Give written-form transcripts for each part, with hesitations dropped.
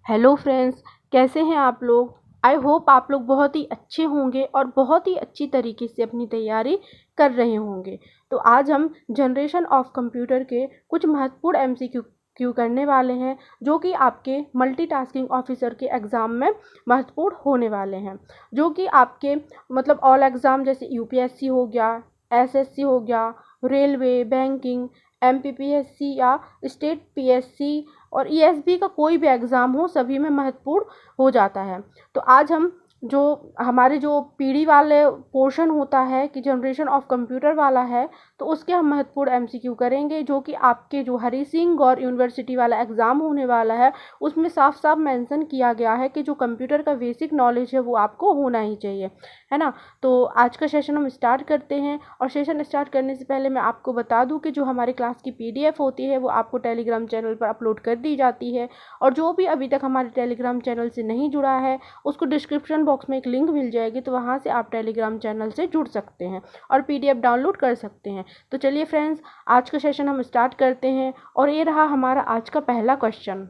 Hello friends, कैसे हैं आप लोग। आई होप आप लोग बहुत ही अच्छे होंगे और बहुत ही अच्छी तरीके से अपनी तैयारी कर रहे होंगे। तो आज हम जनरेशन ऑफ कंप्यूटर के कुछ महत्वपूर्ण एमसीक्यू करने वाले हैं, जो कि आपके मल्टीटास्किंग ऑफिसर के एग्ज़ाम में महत्वपूर्ण होने वाले हैं। जो कि आपके मतलब ऑल एग्ज़ाम जैसे यूपीएससी हो गया, एसएससी हो गया, रेलवे, बैंकिंग, एमपीपीएससी या स्टेट पीएससी और ईएसबी का कोई भी एग्ज़ाम हो, सभी में महत्वपूर्ण हो जाता है। तो आज हम जो हमारे जो पीढ़ी वाले पोर्शन होता है कि जनरेशन ऑफ कंप्यूटर वाला है, तो उसके हम महत्वपूर्ण एमसीक्यू करेंगे, जो कि आपके जो हरी सिंह गौर यूनिवर्सिटी वाला एग्ज़ाम होने वाला है, उसमें साफ साफ मेंशन किया गया है कि जो कंप्यूटर का बेसिक नॉलेज है वो आपको होना ही चाहिए, है ना। तो आज का सेशन हम स्टार्ट करते हैं। और सेशन स्टार्ट करने से पहले मैं आपको बता दूं कि जो हमारे क्लास की पीडीएफ होती है वो आपको टेलीग्राम चैनल पर अपलोड कर दी जाती है। और जो भी अभी तक हमारे टेलीग्राम चैनल से नहीं जुड़ा है, उसको डिस्क्रिप्शन बॉक्स में एक लिंक मिल जाएगी, तो वहाँ से आप टेलीग्राम चैनल से जुड़ सकते हैं और पीडीएफ डाउनलोड कर सकते हैं। तो चलिए फ्रेंड्स, आज का सेशन हम स्टार्ट करते हैं। और ये रहा हमारा आज का पहला क्वेश्चन।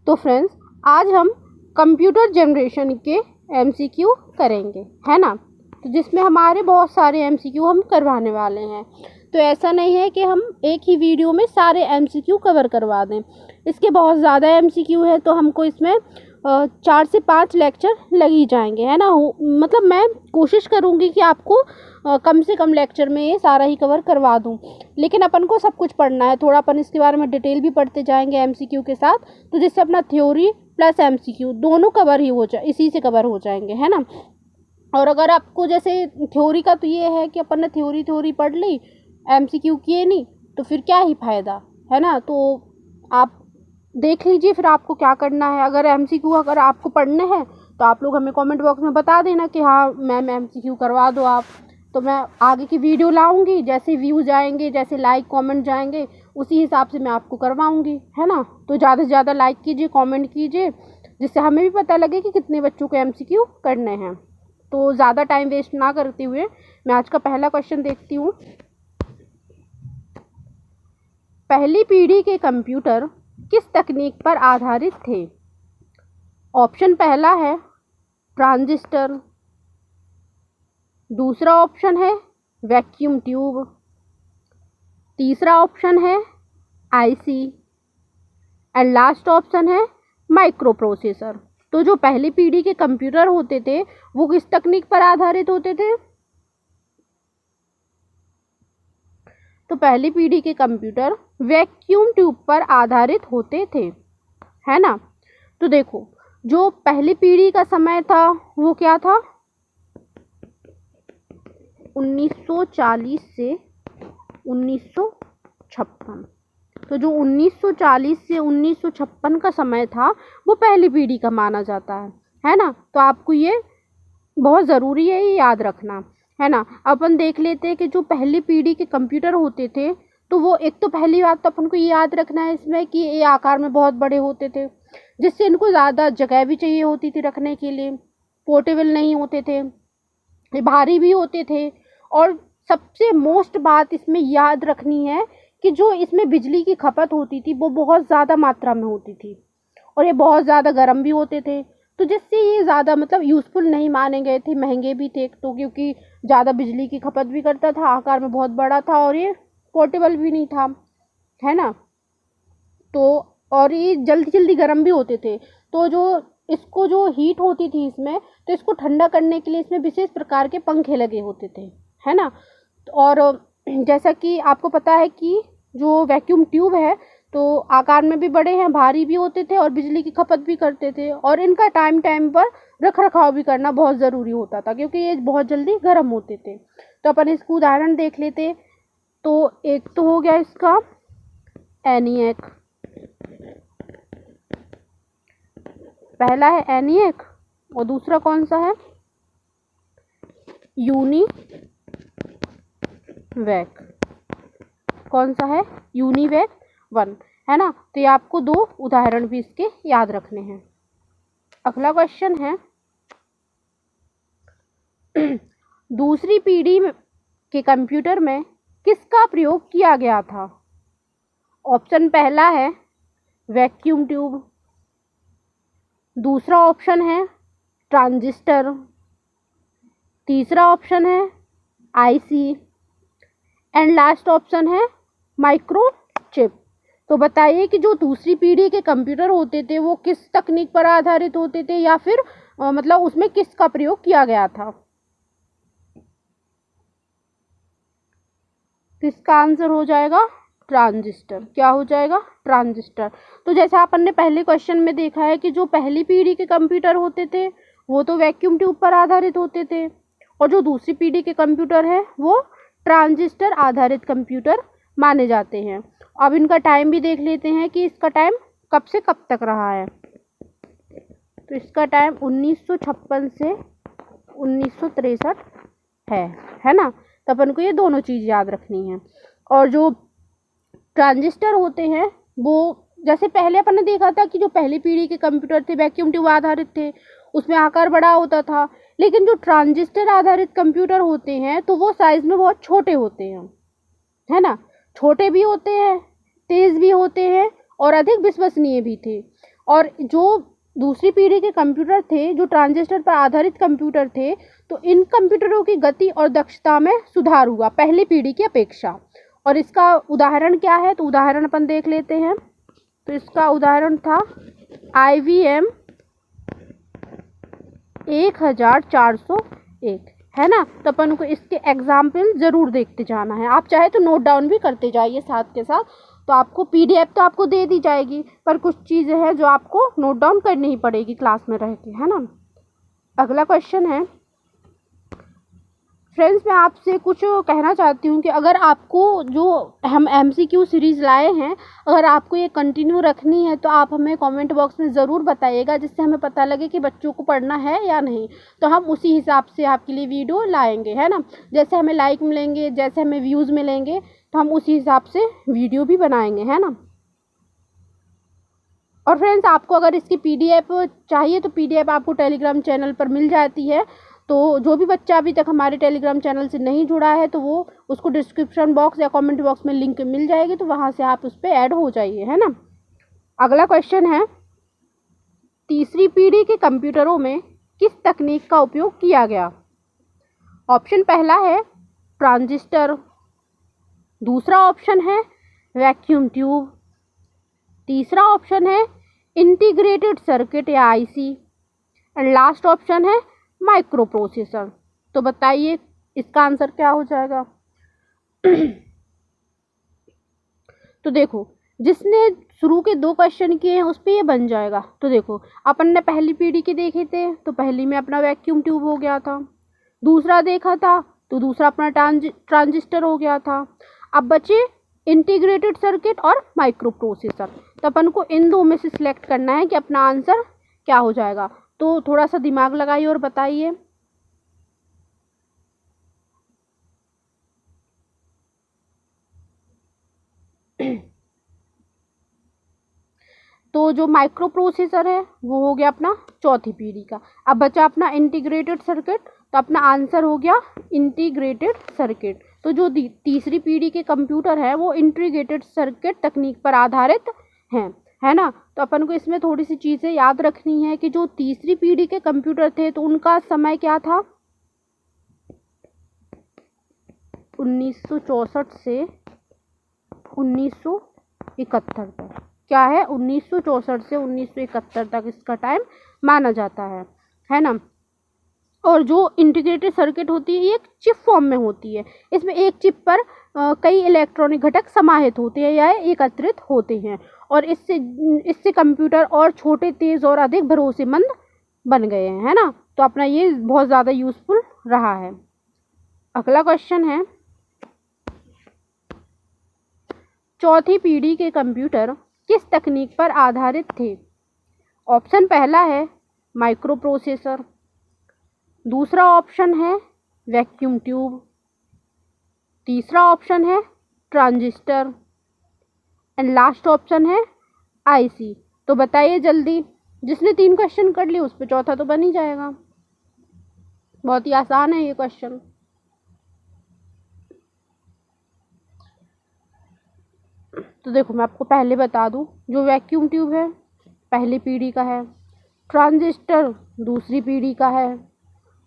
तो फ्रेंड्स, आज हम कंप्यूटर जनरेशन के एमसीक्यू करेंगे, है ना। तो जिसमें हमारे बहुत सारे एमसीक्यू हम करवाने वाले हैं। तो ऐसा नहीं है कि हम एक ही वीडियो में सारे एमसीक्यू कवर करवा दें। इसके बहुत ज़्यादा एमसीक्यू है, तो हमको इसमें 4 से 5 लेक्चर लग ही जाएंगे, है ना। मतलब मैं कोशिश करूँगी कि आपको कम से कम लेक्चर में ये सारा ही कवर करवा दूँ। लेकिन अपन को सब कुछ पढ़ना है, थोड़ा अपन इसके बारे में डिटेल भी पढ़ते जाएंगे एमसीक्यू के साथ, तो जिससे अपना थ्योरी प्लस एमसीक्यू दोनों कवर ही हो जाए, इसी से कवर हो जाएंगे, है ना। और अगर आपको जैसे थ्योरी का तो ये है कि अपन ने थ्योरी पढ़ ली, एमसीक्यू किए नहीं, तो फिर क्या ही फ़ायदा, है ना। तो आप देख लीजिए फिर आपको क्या करना है। अगर एमसीक्यू अगर आपको पढ़ने हैं तो आप लोग हमें कमेंट बॉक्स में बता देना कि हाँ मैम एमसीक्यू करवा दो आप। तो मैं आगे की वीडियो लाऊंगी, जैसे व्यूज़ आएंगे, जैसे लाइक कमेंट जाएंगे, उसी हिसाब से मैं आपको करवाऊंगी, है ना। तो ज़्यादा से ज़्यादा लाइक कीजिए, कमेंट कीजिए, जिससे हमें भी पता लगे कि कितने बच्चों को एमसीक्यू करने हैं। तो ज़्यादा टाइम वेस्ट ना करते हुए मैं आज का पहला क्वेश्चन देखती हूँ। पहली पीढ़ी के कंप्यूटर किस तकनीक पर आधारित थे। ऑप्शन पहला है ट्रांजिस्टर, दूसरा ऑप्शन है वैक्यूम ट्यूब, तीसरा ऑप्शन है आईसी एंड लास्ट ऑप्शन है माइक्रो प्रोसेसर। तो जो पहली पीढ़ी के कंप्यूटर होते थे वो किस तकनीक पर आधारित होते थे। तो पहली पीढ़ी के कंप्यूटर वैक्यूम ट्यूब पर आधारित होते थे, है ना। तो देखो, जो पहली पीढ़ी का समय था वो क्या था, 1940 से 1956। तो जो 1940 से 1956 का समय था वो पहली पीढ़ी का माना जाता है ना। तो आपको ये बहुत ज़रूरी है, ये याद रखना, है ना। अपन देख लेते हैं कि जो पहली पीढ़ी के कंप्यूटर होते थे, तो वो एक तो पहली बात तो अपन को ये याद रखना है इसमें कि ये आकार में बहुत बड़े होते थे, जिससे इनको ज़्यादा जगह भी चाहिए होती थी रखने के लिए, पोर्टेबल नहीं होते थे, ये भारी भी होते थे। और सबसे मोस्ट बात इसमें याद रखनी है कि जो इसमें बिजली की खपत होती थी वो बहुत ज़्यादा मात्रा में होती थी, और ये बहुत ज़्यादा गर्म भी होते थे। तो जिससे ये ज़्यादा मतलब यूज़फुल नहीं माने गए थे, महंगे भी थे तो, क्योंकि ज़्यादा बिजली की खपत भी करता था, आकार में बहुत बड़ा था, और ये पोर्टेबल भी नहीं था, है ना। तो और ये जल्दी जल्दी गर्म भी होते थे। तो जो इसको जो हीट होती थी इसमें, तो इसको ठंडा करने के लिए इसमें विशेष प्रकार के पंखे लगे होते थे, है ना। और जैसा कि आपको पता है कि जो वैक्यूम ट्यूब है तो आकार में भी बड़े हैं, भारी भी होते थे और बिजली की खपत भी करते थे, और इनका टाइम टाइम पर रख रखाव भी करना बहुत ज़रूरी होता था, क्योंकि ये बहुत जल्दी गर्म होते थे। तो अपन इसको उदाहरण देख लेते। तो एक तो हो गया इसका एनिएक, पहला है एनिएक, और दूसरा कौन सा है, यूनिवैक। कौन सा है, यूनिवैक 1, है ना। तो ये आपको दो उदाहरण भी इसके याद रखने हैं। अगला क्वेश्चन है दूसरी पीढ़ी के कंप्यूटर में किसका प्रयोग किया गया था। ऑप्शन पहला है वैक्यूम ट्यूब, दूसरा ऑप्शन है ट्रांजिस्टर, तीसरा ऑप्शन है आईसी एंड लास्ट ऑप्शन है माइक्रोचिप। तो बताइए कि जो दूसरी पीढ़ी के कंप्यूटर होते थे वो किस तकनीक पर आधारित होते थे, या फिर मतलब उसमें किसका प्रयोग किया गया था। किसका आंसर हो जाएगा ट्रांजिस्टर। क्या हो जाएगा ट्रांजिस्टर। तो जैसे अपन ने पहले क्वेश्चन में देखा है कि जो पहली पीढ़ी के कंप्यूटर होते थे वो तो वैक्यूम ट्यूब पर आधारित होते थे, और जो दूसरी पीढ़ी के कंप्यूटर है वो ट्रांजिस्टर आधारित कंप्यूटर माने जाते हैं। अब इनका टाइम भी देख लेते हैं कि इसका टाइम कब से कब तक रहा है। तो इसका टाइम 1956 से 1963 है ना। तो अपन को ये दोनों चीज़ याद रखनी है। और जो ट्रांजिस्टर होते हैं वो जैसे पहले अपन ने देखा था कि जो पहली पीढ़ी के कंप्यूटर थे वैक्यूम ट्यूब आधारित थे, उसमें आकार बड़ा होता था, लेकिन जो ट्रांजिस्टर आधारित कंप्यूटर होते हैं तो वो साइज़ में बहुत छोटे होते हैं, है ना। छोटे भी होते हैं, तेज़ भी होते हैं और अधिक विश्वसनीय भी थे। और जो दूसरी पीढ़ी के कंप्यूटर थे जो ट्रांजिस्टर पर आधारित कंप्यूटर थे, तो इन कंप्यूटरों की गति और दक्षता में सुधार हुआ पहली पीढ़ी की अपेक्षा। और इसका उदाहरण क्या है, तो उदाहरण अपन देख लेते हैं। तो इसका उदाहरण था IBM 1401, है ना। तो अपन को इसके एग्जाम्पल ज़रूर देखते जाना है। आप चाहे तो नोट डाउन भी करते जाइए साथ के साथ। तो आपको PDF तो आपको दे दी जाएगी, पर कुछ चीज़ें हैं जो आपको नोट डाउन करनी ही पड़ेगी क्लास में रह के, है ना। अगला क्वेश्चन है फ्रेंड्स, मैं आपसे कुछ कहना चाहती हूँ कि अगर आपको जो हम MCQ सीरीज़ लाए हैं, अगर आपको ये कंटिन्यू रखनी है तो आप हमें कमेंट बॉक्स में ज़रूर बताइएगा, जिससे हमें पता लगे कि बच्चों को पढ़ना है या नहीं। तो हम उसी हिसाब से आपके लिए वीडियो लाएंगे, है ना। जैसे हमें लाइक मिलेंगे, जैसे हमें व्यूज़ मिलेंगे, तो हम उसी हिसाब से वीडियो भी बनाएंगे, है ना। और फ्रेंड्स, आपको अगर इसकी PDF चाहिए तो PDF आपको टेलीग्राम चैनल पर मिल जाती है। तो जो भी बच्चा अभी तक हमारे टेलीग्राम चैनल से नहीं जुड़ा है तो वो उसको डिस्क्रिप्शन बॉक्स या कमेंट बॉक्स में लिंक मिल जाएगी, तो वहाँ से आप उस पर ऐड हो जाइए, है ना। अगला क्वेश्चन है तीसरी पीढ़ी के कंप्यूटरों में किस तकनीक का उपयोग किया गया। ऑप्शन पहला है ट्रांजिस्टर, दूसरा ऑप्शन है वैक्यूम ट्यूब, तीसरा ऑप्शन है इंटीग्रेटेड सर्किट या IC, एंड लास्ट ऑप्शन है माइक्रो प्रोसेसर। तो बताइए इसका आंसर क्या हो जाएगा। तो देखो, जिसने शुरू के 2 क्वेश्चन किए हैं उस पर ये बन जाएगा। तो देखो, अपन ने पहली पीढ़ी के देखे थे तो पहली में अपना वैक्यूम ट्यूब हो गया था, दूसरा देखा था तो दूसरा अपना ट्रांजिस्टर हो गया था। अब बचे इंटीग्रेटेड सर्किट और माइक्रो प्रोसेसर। तो अपन को इन 2 में से सिलेक्ट करना है कि अपना आंसर क्या हो जाएगा। तो थोड़ा सा दिमाग लगाइए और बताइए। तो जो माइक्रो प्रोसेसर है वो हो गया अपना चौथी पीढ़ी का। अब बचा अपना इंटीग्रेटेड सर्किट, तो अपना आंसर हो गया इंटीग्रेटेड सर्किट। तो जो तीसरी पीढ़ी के कंप्यूटर है वो इंटीग्रेटेड सर्किट तकनीक पर आधारित हैं, है ना। तो अपन को इसमें थोड़ी सी चीज़ें याद रखनी है कि जो तीसरी पीढ़ी के कंप्यूटर थे तो उनका समय क्या था, 1964 से 1971 तक। क्या है, 1964 से 1971 तक इसका टाइम माना जाता है ना। और जो इंटीग्रेटेड सर्किट होती है ये एक चिप फॉर्म में होती है। इसमें एक चिप पर कई इलेक्ट्रॉनिक घटक समाहित होते हैं या एकत्रित होते हैं, और इससे कंप्यूटर और छोटे, तेज़ और अधिक भरोसेमंद बन गए हैं, है ना। तो अपना ये बहुत ज़्यादा यूज़फुल रहा है। अगला क्वेश्चन है चौथी पीढ़ी के कंप्यूटर किस तकनीक पर आधारित थे। ऑप्शन पहला है माइक्रो प्रोसेसर, दूसरा ऑप्शन है वैक्यूम ट्यूब, तीसरा ऑप्शन है ट्रांजिस्टर, एंड लास्ट ऑप्शन है IC। तो बताइए जल्दी, जिसने 3 क्वेश्चन कर लिए उस पर चौथा तो बन ही जाएगा। बहुत ही आसान है ये क्वेश्चन। तो देखो मैं आपको पहले बता दूं, जो वैक्यूम ट्यूब है पहली पीढ़ी का है, ट्रांजिस्टर दूसरी पीढ़ी का है,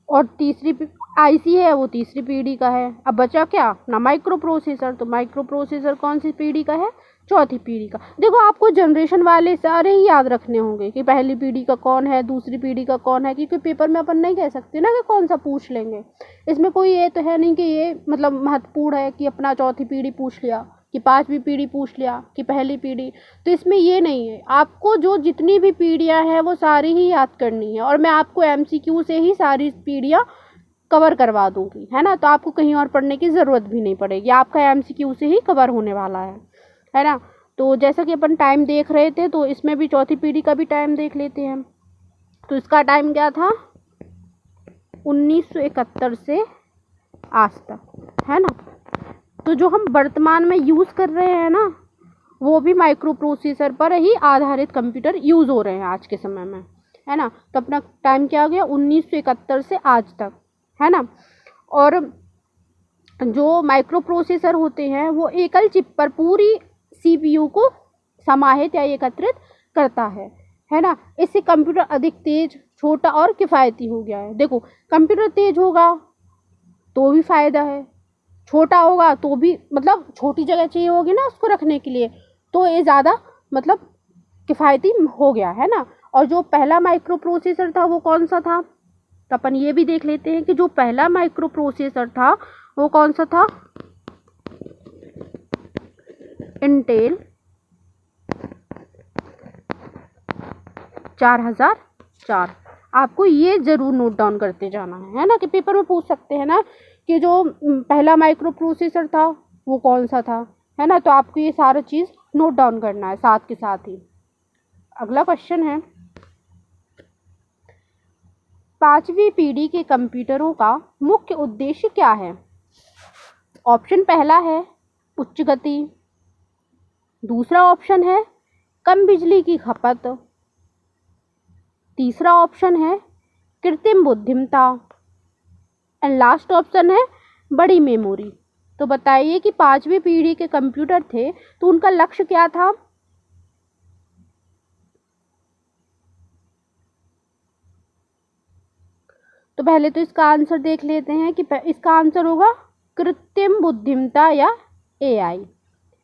और तीसरी आईसी है वो तीसरी पीढ़ी का है। अब बचा क्या ना, माइक्रो प्रोसेसर। तो माइक्रो प्रोसेसर कौन सी पीढ़ी का है, चौथी पीढ़ी का। देखो आपको जनरेशन वाले सारे ही याद रखने होंगे कि पहली पीढ़ी का कौन है, दूसरी पीढ़ी का कौन है, क्योंकि पेपर में अपन नहीं कह सकते ना कि कौन सा पूछ लेंगे। इसमें कोई ये तो है नहीं कि ये मतलब महत्वपूर्ण है कि अपना चौथी पीढ़ी पूछ लिया, कि पांचवी पीढ़ी पूछ लिया, कि पहली पीढ़ी। तो इसमें ये नहीं है, आपको जो जितनी भी पीढ़ियां हैं वो सारी ही याद करनी है, और मैं आपको एमसीक्यू से ही सारी पीढ़ियां कवर करवा दूंगी, है ना। तो आपको कहीं और पढ़ने की ज़रूरत भी नहीं पड़ेगी, आपका एमसीक्यू से ही कवर होने वाला है ना। तो जैसा कि अपन टाइम देख रहे थे, तो इसमें भी चौथी पीढ़ी का भी टाइम देख लेते हैं। तो इसका टाइम क्या था, 1971 से आज तक, है ना। तो जो हम वर्तमान में यूज़ कर रहे हैं ना, वो भी माइक्रो प्रोसेसर पर ही आधारित कंप्यूटर यूज़ हो रहे हैं आज के समय में, है ना। तो अपना टाइम क्या हो गया, 1971 से आज तक, है ना। और जो माइक्रो प्रोसेसर होते हैं वो एकल चिप पर पूरी सीपीयू को समाहित या एकत्रित करता है ना। इससे कंप्यूटर अधिक तेज, छोटा और किफ़ायती हो गया है। देखो कंप्यूटर तेज होगा तो भी फ़ायदा है, छोटा होगा तो भी, मतलब छोटी जगह चाहिए होगी ना उसको रखने के लिए, तो ये ज़्यादा मतलब किफ़ायती हो गया, है ना। और जो पहला माइक्रो प्रोसेसर था वो कौन सा था, तो अपन ये भी देख लेते हैं कि जो पहला माइक्रो प्रोसेसर था वो कौन सा था, इंटेल 4004। आपको ये ज़रूर नोट डाउन करते जाना है ना, कि पेपर में पूछ सकते हैं ना कि जो पहला माइक्रो प्रोसेसर था वो कौन सा था, है ना। तो आपको ये सारा चीज़ नोट डाउन करना है साथ के साथ ही। अगला क्वेश्चन है, पांचवी पीढ़ी के कंप्यूटरों का मुख्य उद्देश्य क्या है। ऑप्शन पहला है उच्च गति, दूसरा ऑप्शन है कम बिजली की खपत, तीसरा ऑप्शन है कृत्रिम बुद्धिमत्ता, एंड लास्ट ऑप्शन है बड़ी मेमोरी। तो बताइए कि पांचवी पीढ़ी के कंप्यूटर थे तो उनका लक्ष्य क्या था। तो पहले तो इसका आंसर देख लेते हैं कि इसका आंसर होगा कृत्रिम बुद्धिमत्ता या एआई,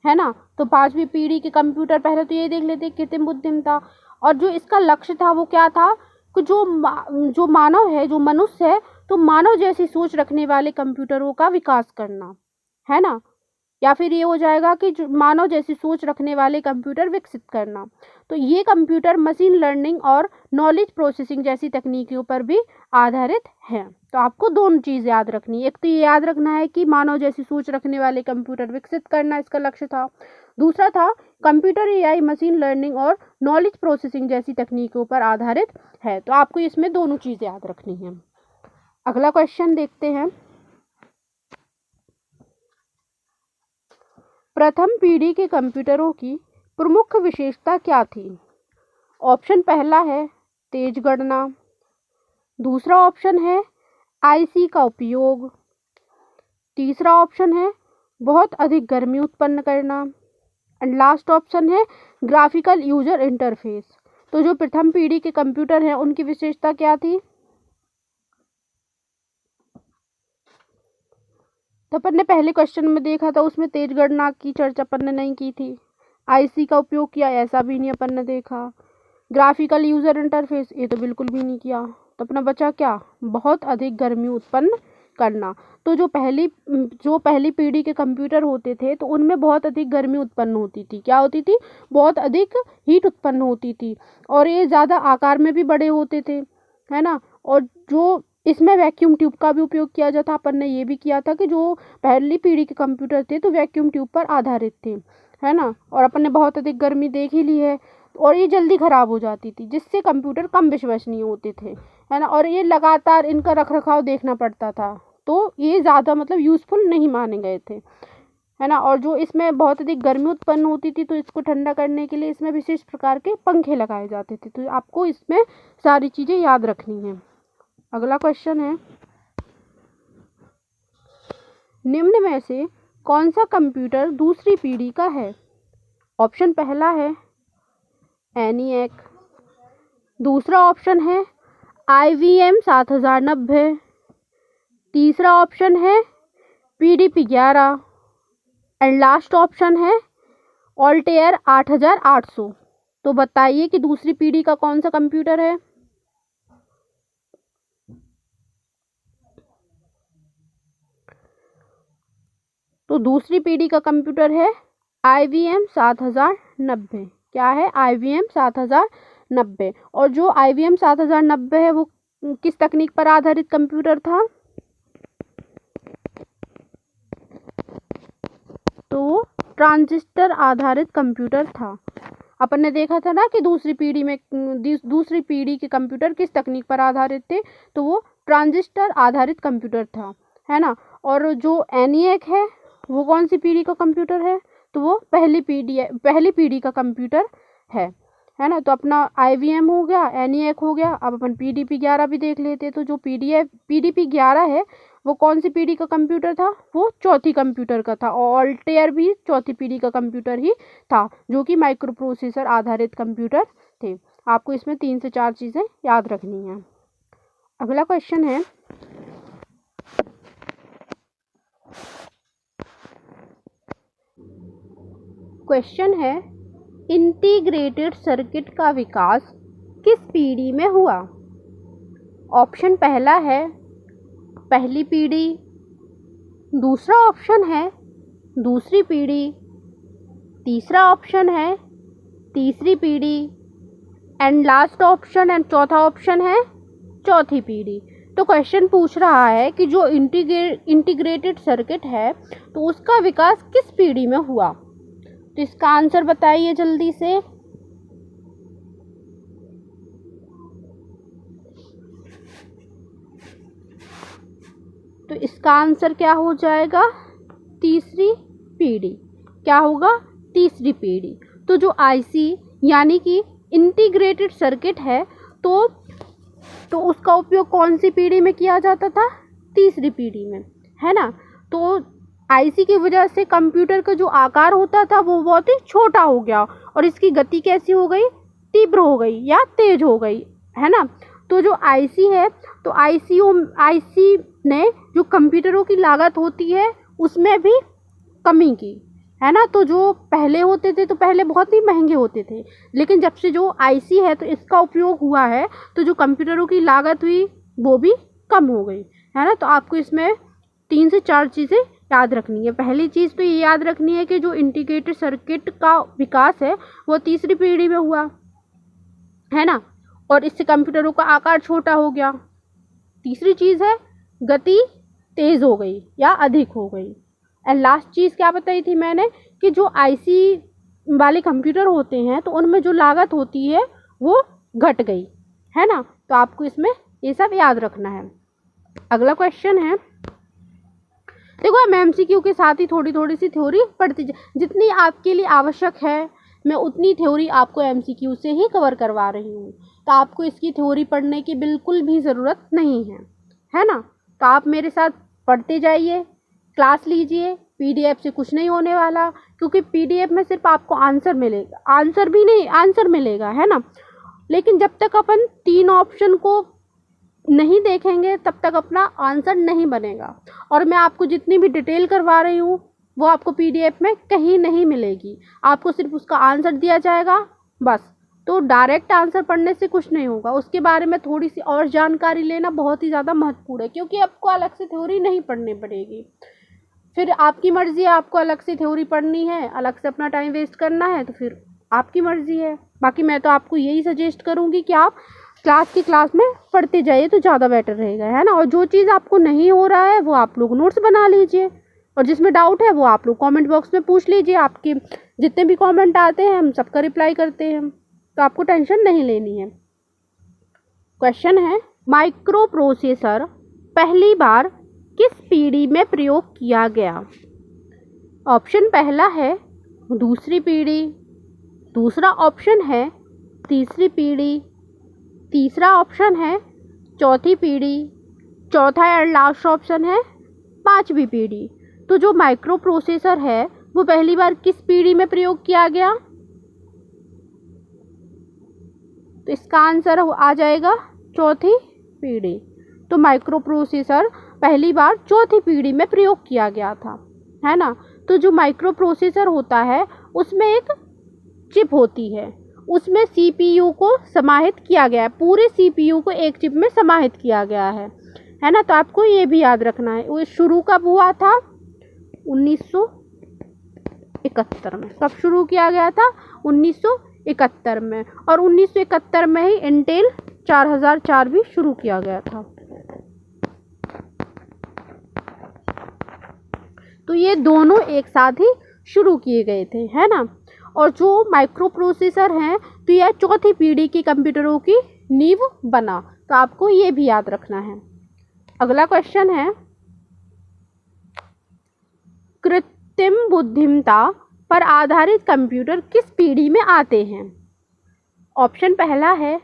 है ना। तो पांचवी पीढ़ी के कंप्यूटर, पहले तो ये देख लेते हैं कृत्रिम बुद्धिमत्ता, और जो इसका लक्ष्य था वो क्या था कि जो मानव है, जो मनुष्य है, तो मानव जैसी सोच रखने वाले कंप्यूटरों का विकास करना, है ना। या फिर ये हो जाएगा कि जो मानव जैसी सोच रखने वाले कंप्यूटर विकसित करना। तो ये कंप्यूटर मशीन लर्निंग और नॉलेज प्रोसेसिंग जैसी तकनीकों पर भी आधारित हैं। तो आपको दोनों चीज़ याद रखनी है, एक तो ये याद रखना है कि मानव जैसी सोच रखने वाले कंप्यूटर विकसित करना इसका लक्ष्य था, दूसरा था कंप्यूटर एआई मशीन लर्निंग और नॉलेज प्रोसेसिंग जैसी तकनीकों पर आधारित है। तो आपको इसमें दोनों चीज़ याद रखनी है। अगला क्वेश्चन देखते हैं, प्रथम पीढ़ी के कंप्यूटरों की प्रमुख विशेषता क्या थी। ऑप्शन पहला है तेज गणना, दूसरा ऑप्शन है आईसी का उपयोग, तीसरा ऑप्शन है बहुत अधिक गर्मी उत्पन्न करना, एंड लास्ट ऑप्शन है ग्राफिकल यूजर इंटरफेस। तो जो प्रथम पीढ़ी के कंप्यूटर हैं उनकी विशेषता क्या थी। तो अपन ने पहले क्वेश्चन में देखा था, उसमें तेज गणना की चर्चा अपन ने नहीं की थी, आईसी का उपयोग किया ऐसा भी नहीं अपन ने देखा, ग्राफिकल यूज़र इंटरफेस ये तो बिल्कुल भी नहीं किया। तो अपना बचा क्या, बहुत अधिक गर्मी उत्पन्न करना। तो जो पहली पीढ़ी के कंप्यूटर होते थे तो उनमें बहुत अधिक गर्मी उत्पन्न होती थी, क्या होती थी, बहुत अधिक हीट उत्पन्न होती थी, और ये ज़्यादा आकार में भी बड़े होते थे, है ना। और जो इसमें वैक्यूम ट्यूब का भी उपयोग किया जाता, अपन ने ये भी किया था कि जो पहली पीढ़ी के कंप्यूटर थे तो वैक्यूम ट्यूब पर आधारित थे, है ना। और अपन ने बहुत अधिक गर्मी देख ही ली है, और ये जल्दी ख़राब हो जाती थी जिससे कंप्यूटर कम विश्वसनीय होते थे, है ना। और ये लगातार इनका रखरखाव देखना पड़ता था, तो ये ज़्यादा मतलब यूज़फुल नहीं माने गए थे, है ना। और जो इसमें बहुत अधिक गर्मी उत्पन्न होती थी तो इसको ठंडा करने के लिए इसमें विशेष प्रकार के पंखे लगाए जाते थे। तो आपको इसमें सारी चीज़ें याद रखनी है। अगला क्वेश्चन है, निम्न में से कौन सा कंप्यूटर दूसरी पीढ़ी का है। ऑप्शन पहला है ENIAC, दूसरा ऑप्शन है IBM 7090, तीसरा ऑप्शन है PDP-11 एंड लास्ट ऑप्शन है Altair 8800। तो बताइए कि दूसरी पीढ़ी का कौन सा कंप्यूटर है। तो दूसरी पीढ़ी का कंप्यूटर है IBM 7090। क्या है? IBM 7090। और जो IBM 7090 है वो किस तकनीक पर आधारित कंप्यूटर था? तो वो ट्रांजिस्टर आधारित कंप्यूटर था। अपन ने देखा था ना कि दूसरी पीढ़ी के कंप्यूटर किस तकनीक पर आधारित थे, तो वो ट्रांजिस्टर आधारित कंप्यूटर था, है ना। और जो ENIAC है वो कौन सी पीढ़ी का कंप्यूटर है? तो वो पहली पीढ़ी का कंप्यूटर है ना। तो अपना IBM हो गया, ENIAC हो गया, अब अपन PDP-11 भी देख लेते। तो जो PDP-11 है वो कौन सी पीढ़ी का कंप्यूटर था? वो चौथी कंप्यूटर का था। और Altair भी चौथी पीढ़ी का कंप्यूटर ही था, जो कि माइक्रो प्रोसेसर आधारित कंप्यूटर थे। आपको इसमें 3 से 4 चीज़ें याद रखनी हैं। अगला क्वेश्चन है, इंटीग्रेटेड सर्किट का विकास किस पीढ़ी में हुआ? ऑप्शन पहला है पहली पीढ़ी, दूसरा ऑप्शन है दूसरी पीढ़ी, तीसरा ऑप्शन है तीसरी पीढ़ी एंड लास्ट ऑप्शन एंड चौथा ऑप्शन है चौथी पीढ़ी। तो क्वेश्चन पूछ रहा है कि जो इंटीग्रेटेड सर्किट है तो उसका विकास किस पीढ़ी में हुआ। तो इसका आंसर बताइए जल्दी से। तो इसका आंसर क्या हो जाएगा? तीसरी पीढ़ी। क्या होगा? तीसरी पीढ़ी। तो जो IC यानी कि इंटीग्रेटेड सर्किट है तो उसका उपयोग कौन सी पीढ़ी में किया जाता था? तीसरी पीढ़ी में, है ना। तो IC की वजह से कंप्यूटर का जो आकार होता था वो बहुत ही छोटा हो गया और इसकी गति कैसी हो गई? तीव्र हो गई या तेज हो गई, है ना। तो जो IC है तो IC ने जो कंप्यूटरों की लागत होती है उसमें भी कमी की, है ना। तो जो पहले होते थे तो पहले बहुत ही महंगे होते थे, लेकिन जब से जो IC है तो इसका उपयोग हुआ है तो जो कंप्यूटरों की लागत हुई वो भी कम हो गई, है ना। तो आपको इसमें 3 से 4 चीज़ें याद रखनी है। पहली चीज़ तो ये याद रखनी है कि जो इंटीग्रेटेड सर्किट का विकास है वो तीसरी पीढ़ी में हुआ, है ना, और इससे कंप्यूटरों का आकार छोटा हो गया। तीसरी चीज़ है गति तेज़ हो गई या अधिक हो गई। एंड लास्ट चीज़ क्या बताई थी मैंने कि जो IC वाले कंप्यूटर होते हैं तो उनमें जो लागत होती है वो घट गई, है ना। तो आपको इसमें ये सब याद रखना है। अगला क्वेश्चन है, देखो हम MCQ के साथ ही थोड़ी थोड़ी सी थ्योरी पढ़ती जितनी आपके लिए आवश्यक है मैं उतनी थ्योरी आपको MCQ से ही कवर करवा रही हूँ। तो आपको इसकी थ्योरी पढ़ने की बिल्कुल भी ज़रूरत नहीं है ना। तो आप मेरे साथ पढ़ते जाइए, क्लास लीजिए। PDF से कुछ नहीं होने वाला, क्योंकि PDF में सिर्फ आपको आंसर मिलेगा, आंसर मिलेगा, है ना। लेकिन जब तक अपन 3 ऑप्शन को नहीं देखेंगे तब तक अपना आंसर नहीं बनेगा। और मैं आपको जितनी भी डिटेल करवा रही हूँ वो आपको PDF में कहीं नहीं मिलेगी, आपको सिर्फ उसका आंसर दिया जाएगा बस। तो डायरेक्ट आंसर पढ़ने से कुछ नहीं होगा, उसके बारे में थोड़ी सी और जानकारी लेना बहुत ही ज़्यादा महत्वपूर्ण है, क्योंकि आपको अलग से थ्योरी नहीं पढ़नी पड़ेगी। फिर आपकी मर्ज़ी है, आपको अलग से थ्योरी पढ़नी है, अलग से अपना टाइम वेस्ट करना है, तो फिर आपकी मर्ज़ी है। बाकी मैं तो आपको यही सजेस्ट करूँगी कि आप क्लास में पढ़ते जाइए तो ज़्यादा बेटर रहेगा, है ना। और जो चीज़ आपको नहीं हो रहा है वो आप लोग नोट्स बना लीजिए, और जिसमें डाउट है वो आप लोग कमेंट बॉक्स में पूछ लीजिए। आपके जितने भी कमेंट आते हैं हम सबका रिप्लाई करते हैं, तो आपको टेंशन नहीं लेनी है। क्वेश्चन है, माइक्रो प्रोसेसर पहली बार किस पीढ़ी में प्रयोग किया गया? ऑप्शन पहला है दूसरी पीढ़ी, दूसरा ऑप्शन है तीसरी पीढ़ी, तीसरा ऑप्शन है चौथी पीढ़ी, चौथा और लास्ट ऑप्शन है पांचवी पीढ़ी। तो जो माइक्रो प्रोसेसर है वो पहली बार किस पीढ़ी में प्रयोग किया गया? तो इसका आंसर आ जाएगा चौथी पीढ़ी। तो माइक्रो प्रोसेसर पहली बार चौथी पीढ़ी में प्रयोग किया गया था, है ना। तो जो माइक्रो प्रोसेसर होता है उसमें एक चिप होती है, उसमें सीपीयू को समाहित किया गया है, पूरे सीपीयू को एक चिप में समाहित किया गया है ना। तो आपको ये भी याद रखना है। वो शुरू कब हुआ था? 1971 में। कब शुरू किया गया था? 1971 में। और 1971 में ही इंटेल 4004 भी शुरू किया गया था। तो ये दोनों एक साथ ही शुरू किए गए थे, है ना। और जो माइक्रो प्रोसेसर हैं तो यह चौथी पीढ़ी की कंप्यूटरों की नींव बना। तो आपको ये भी याद रखना है। अगला क्वेश्चन है, कृत्रिम बुद्धिमत्ता पर आधारित कंप्यूटर किस पीढ़ी में आते हैं? ऑप्शन पहला है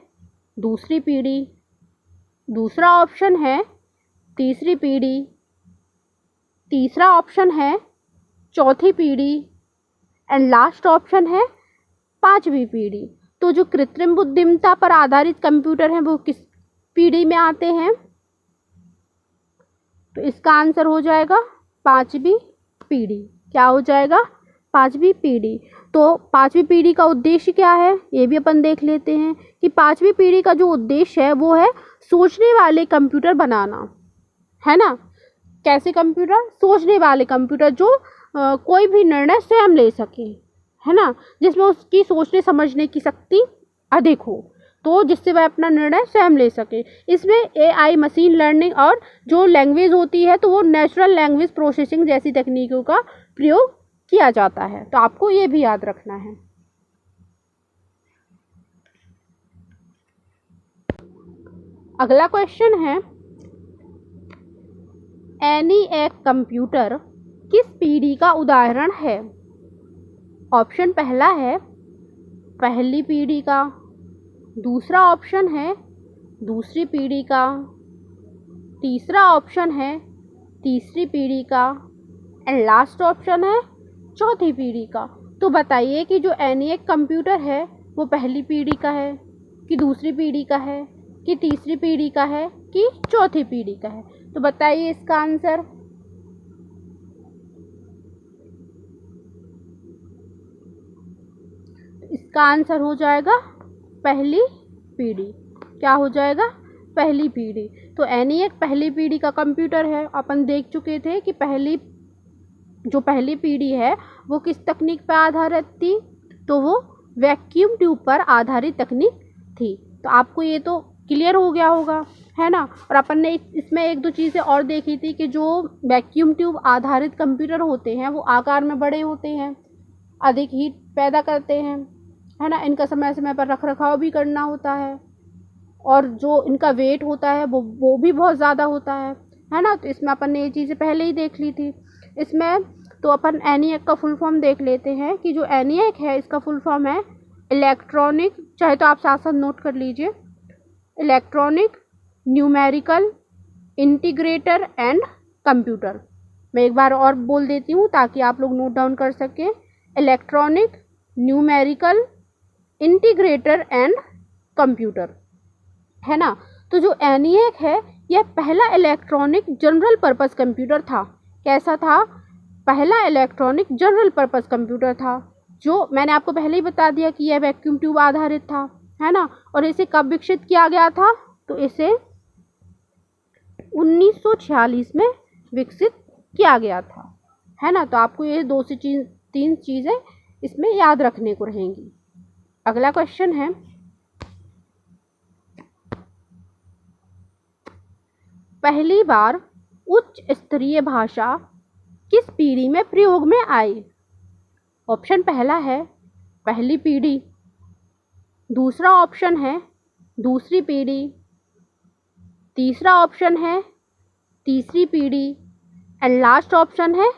दूसरी पीढ़ी, दूसरा ऑप्शन है तीसरी पीढ़ी, तीसरा ऑप्शन है चौथी पीढ़ी एंड लास्ट ऑप्शन है पांचवी पीढ़ी। तो जो कृत्रिम बुद्धिमत्ता पर आधारित कंप्यूटर हैं वो किस पीढ़ी में आते हैं? तो इसका आंसर हो जाएगा पांचवी पीढ़ी। क्या हो जाएगा? पांचवी पीढ़ी। तो पांचवी पीढ़ी का उद्देश्य क्या है ये भी अपन देख लेते हैं कि पांचवी पीढ़ी का जो उद्देश्य है वो है सोचने वाले कंप्यूटर बनाना, है ना। कैसे कंप्यूटर? सोचने वाले कंप्यूटर जो कोई भी निर्णय स्वयं ले सके, है ना, जिसमें उसकी सोचने समझने की शक्ति अधिक हो, तो जिससे वह अपना निर्णय स्वयं ले सके। इसमें एआई, मशीन लर्निंग और जो लैंग्वेज होती है तो वो नेचुरल लैंग्वेज प्रोसेसिंग जैसी तकनीकों का प्रयोग किया जाता है। तो आपको ये भी याद रखना है। अगला क्वेश्चन है, एनीएक कंप्यूटर किस पीढ़ी का उदाहरण है? ऑप्शन पहला है पहली पीढ़ी का, दूसरा ऑप्शन है दूसरी पीढ़ी का, तीसरा ऑप्शन है तीसरी पीढ़ी का एंड लास्ट ऑप्शन है चौथी पीढ़ी का। तो बताइए कि जो एनीएक कंप्यूटर है वो पहली पीढ़ी का है कि दूसरी पीढ़ी का है कि तीसरी पीढ़ी का है कि चौथी पीढ़ी का है? तो बताइए इसका आंसर। इसका आंसर हो जाएगा पहली पीढ़ी। क्या हो जाएगा? पहली पीढ़ी। तो एनीएक पहली पीढ़ी का कंप्यूटर है। अपन देख चुके थे कि पहली पीढ़ी है वो किस तकनीक पर आधारित थी? तो वो वैक्यूम ट्यूब पर आधारित तकनीक थी। तो आपको ये तो क्लियर हो गया होगा, है ना। और अपन ने इसमें एक दो चीज़ें और देखी थी कि जो वैक्यूम ट्यूब आधारित कंप्यूटर होते हैं वो आकार में बड़े होते हैं, अधिक हीट पैदा करते हैं, है ना। इनका समय समय पर रख रखाव भी करना होता है और जो इनका वेट होता है वो भी बहुत ज़्यादा होता है ना। तो इसमें अपन ने ये चीज़ें पहले ही देख ली थी। इसमें तो अपन एनीएक का फुल फॉर्म देख लेते हैं कि जो एनीएक है इसका फुल फॉर्म है इलेक्ट्रॉनिक, चाहे तो आप साथ साथ नोट कर लीजिए, electronic numerical integrator and computer. मैं एक बार और बोल देती हूँ ताकि आप लोग नोट डाउन कर सकें। Electronic numerical integrator and computer, है ना। तो जो एनीएक है यह पहला इलेक्ट्रॉनिक जनरल पर्पस कंप्यूटर था। कैसा था? पहला इलेक्ट्रॉनिक जनरल पर्पस कंप्यूटर था, जो मैंने आपको पहले ही बता दिया कि यह वैक्यूम ट्यूब आधारित था, है ना। और इसे कब विकसित किया गया था? तो इसे 1946 में विकसित किया गया था, है ना। तो आपको ये 2 से 3 चीज़ें इसमें याद रखने को रहेंगी। अगला क्वेश्चन है, पहली बार उच्च स्तरीय भाषा किस पीढ़ी में प्रयोग में आई? ऑप्शन पहला है पहली पीढ़ी, दूसरा ऑप्शन है दूसरी पीढ़ी, तीसरा ऑप्शन है तीसरी पीढ़ी एंड लास्ट ऑप्शन है